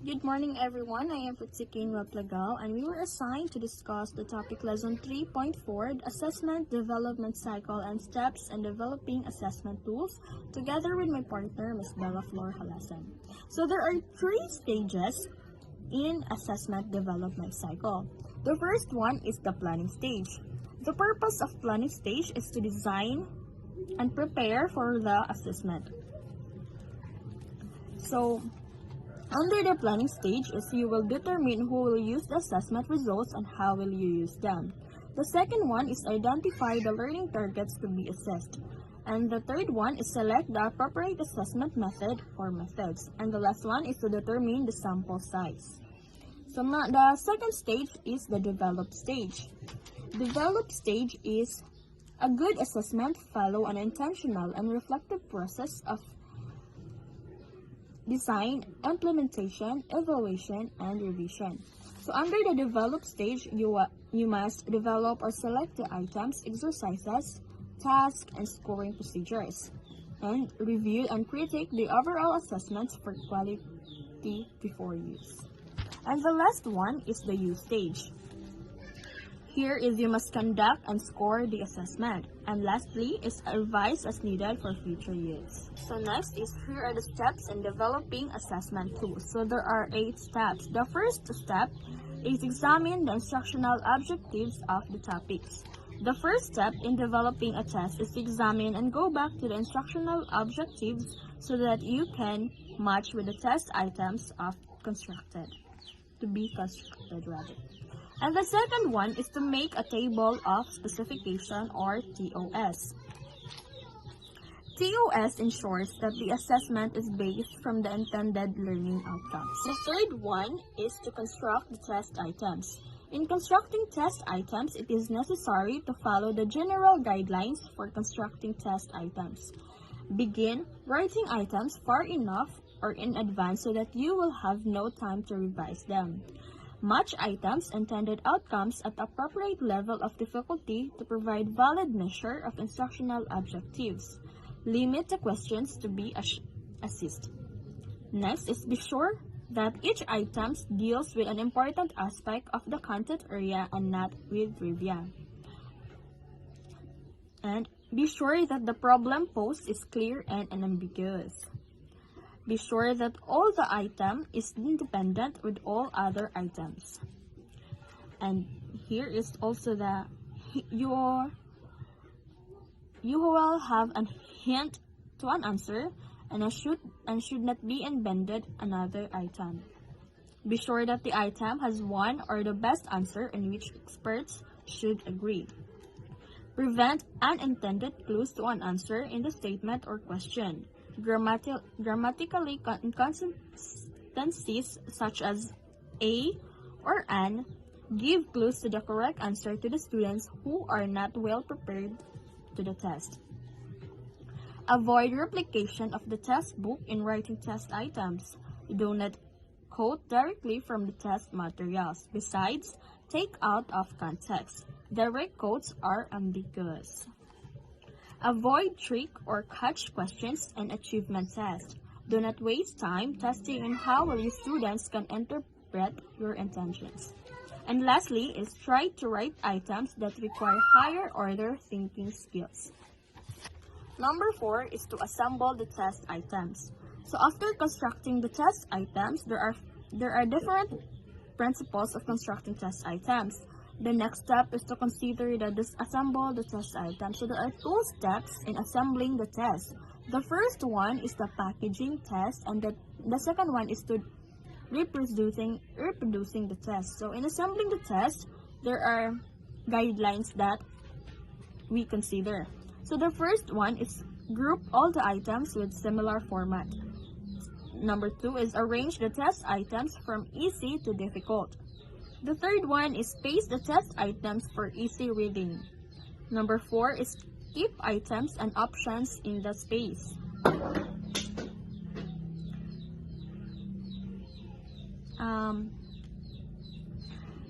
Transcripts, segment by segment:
Good morning, everyone. I am Pritzikin Raplagal, and we were assigned to discuss the topic Lesson 3.4, Assessment Development Cycle and Steps in Developing Assessment Tools, together with my partner, Ms. Bella Flor Halasan. So there are three stages in assessment development cycle. The first one is the planning stage. The purpose of planning stage is to design and prepare for the assessment. So, under the planning stage is you will determine who will use the assessment results and how will you use them. The second one is identify the learning targets to be assessed. And the third one is select the appropriate assessment method or methods. And the last one is to determine the sample size. So the second stage is the develop stage. Develop stage is a good assessment follow an intentional and reflective process of design, implementation, evaluation, and revision. So under the develop stage, you must develop or select the items, exercises, tasks, and scoring procedures, and review and critique the overall assessments for quality before use. And the last one is the use stage. Here is you must conduct and score the assessment. And lastly is revise as needed for future use. So next is here are the steps in developing assessment tools. So there are 8 steps. The first step is examine the instructional objectives of the topics. The first step in developing a test is to examine and go back to the instructional objectives so that you can match with the test items to be constructed rather. And the second one is to make a table of specification or TOS. TOS ensures that the assessment is based from the intended learning outcomes. The third one is to construct the test items. In constructing test items, it is necessary to follow the general guidelines for constructing test items. Begin writing items far enough or in advance so that you will have no time to revise them. Match items intended outcomes at appropriate level of difficulty to provide valid measure of instructional objectives. Limit the questions to be assessed. Next is be sure that each item deals with an important aspect of the content area and not with trivia. And be sure that the problem posed is clear and unambiguous. Be sure that all the item is independent with all other items. And here is also you will have a hint to an answer and should not be embedded another item. Be sure that the item has one or the best answer in which experts should agree. Prevent unintended clues to an answer in the statement or question. Grammatically inconsistencies such as a or an give clues to the correct answer to the students who are not well prepared to the test. Avoid replication of the test book in writing test items. Do not quote directly from the test materials. Besides, take out of context. Direct quotes are ambiguous. Avoid trick or catch questions and achievement tests. Do not waste time testing on how well your students can interpret your intentions. And lastly is try to write items that require higher order thinking skills. Number 4 is to assemble the test items. So after constructing the test items, there are different principles of constructing test items. The next step is to consider the disassemble the test items. So there are 2 steps in assembling the test. The first one is the packaging test, and the second one is to reproducing the test. So in assembling the test, there are guidelines that we consider. So the first one is group all the items with similar format. Number 2 is arrange the test items from easy to difficult. The third one is space the test items for easy reading. Number 4 is keep items and options in the space.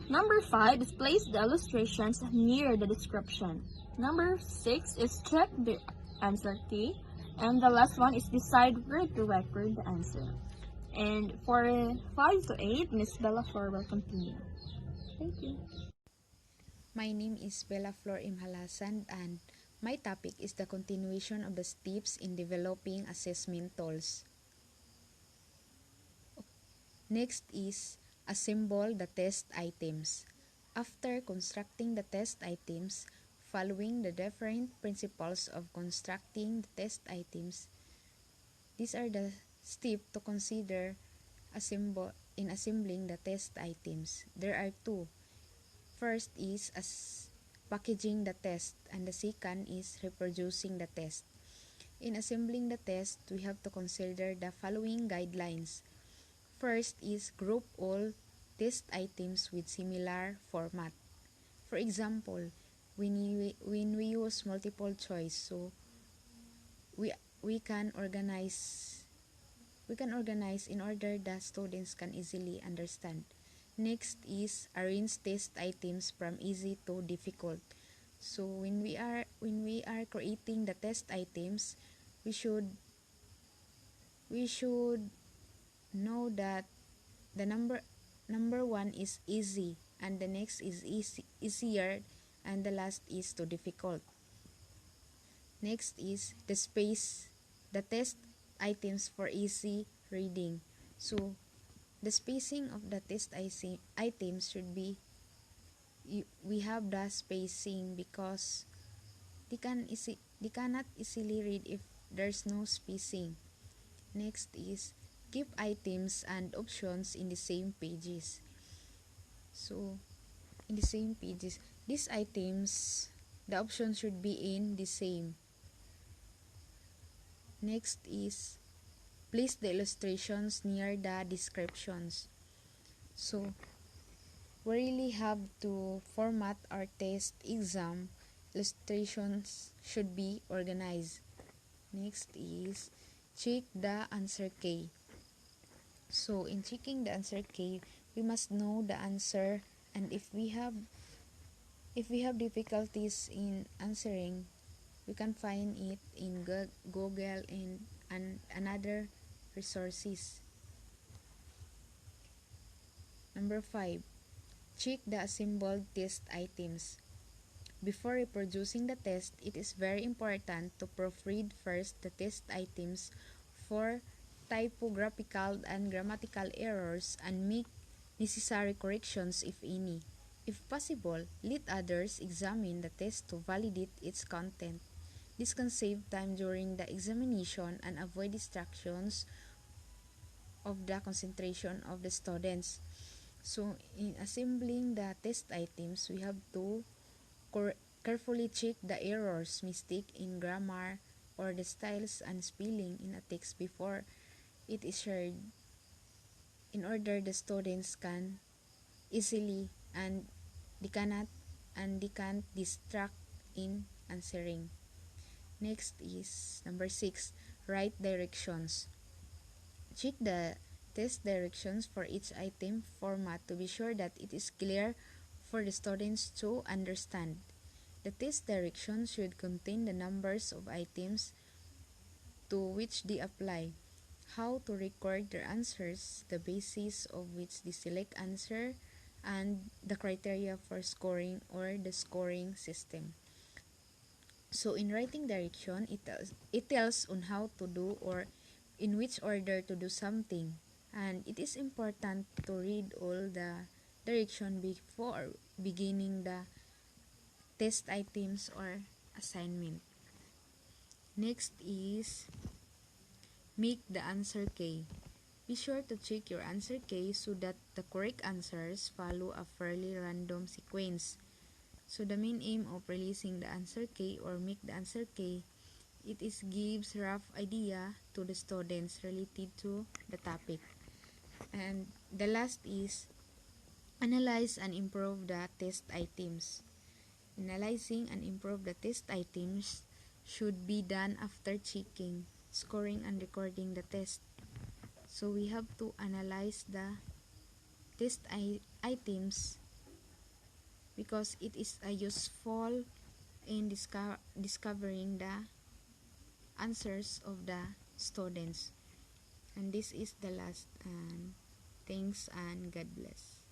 Number 5 is place the illustrations near the description. Number 6 is check the answer key. And the last one is decide where to record the answer. And for 5 to 8, Miss Bella Flor will continue. Thank you. My name is Bella Flor Imhalasan and my topic is the continuation of the steps in developing assessment tools. Next is assemble the test items. After constructing the test items, following the different principles of constructing the test items, these are the steps to consider in assembling the test items. There are two. First is packaging the test and the second is reproducing the test. In assembling the test, we have to consider the following guidelines. First is group all test items with similar format. For example, when we use multiple choice, so we we can organize in order the students can easily understand. Next is arrange test items from easy to difficult. So when we are creating the test items, we should know that the number one is easy and the next is easier and the last is too difficult. Next is the space the test items for easy reading. So the spacing of the test items should be we have the spacing because they cannot easily read if there's no spacing. Next is keep items and options in the same pages. So in the same pages, these items, the options should be in the same. Next is place the illustrations near the descriptions. So we really have to format our test exam. Illustrations should be organized. Next is check the answer key. So in checking the answer key, we must know the answer, and if we have difficulties in answering, we can find it in Google and another resources. Number 5. Check the assembled test items. Before reproducing the test, it is very important to proofread first the test items for typographical and grammatical errors and make necessary corrections if any. If possible, let others examine the test to validate its content. This can save time during the examination and avoid distractions of the concentration of the students. So, in assembling the test items, we have to carefully check the errors, mistake in grammar, or the styles and spelling in a text before it is shared in order the students can easily and they can't distract in answering. Next is number 6, write directions. Check the test directions for each item format to be sure that it is clear for the students to understand. The test directions should contain the numbers of items to which they apply, how to record their answers, the basis of which they select answer, and the criteria for scoring or the scoring system. So in writing direction, it tells on how to do or in which order to do something. And it is important to read all the direction before beginning the test items or assignment. Next is make the answer key. Be sure to check your answer key so that the correct answers follow a fairly random sequence. So the main aim of releasing the answer key or make the answer key, it is gives rough idea to the students related to the topic. And the last is analyze and improve the test items. Analyzing and improve the test items should be done after checking, scoring, and recording the test. So we have to analyze the test items because it is a useful in discovering the answers of the students. And this is the last. And thanks and God bless.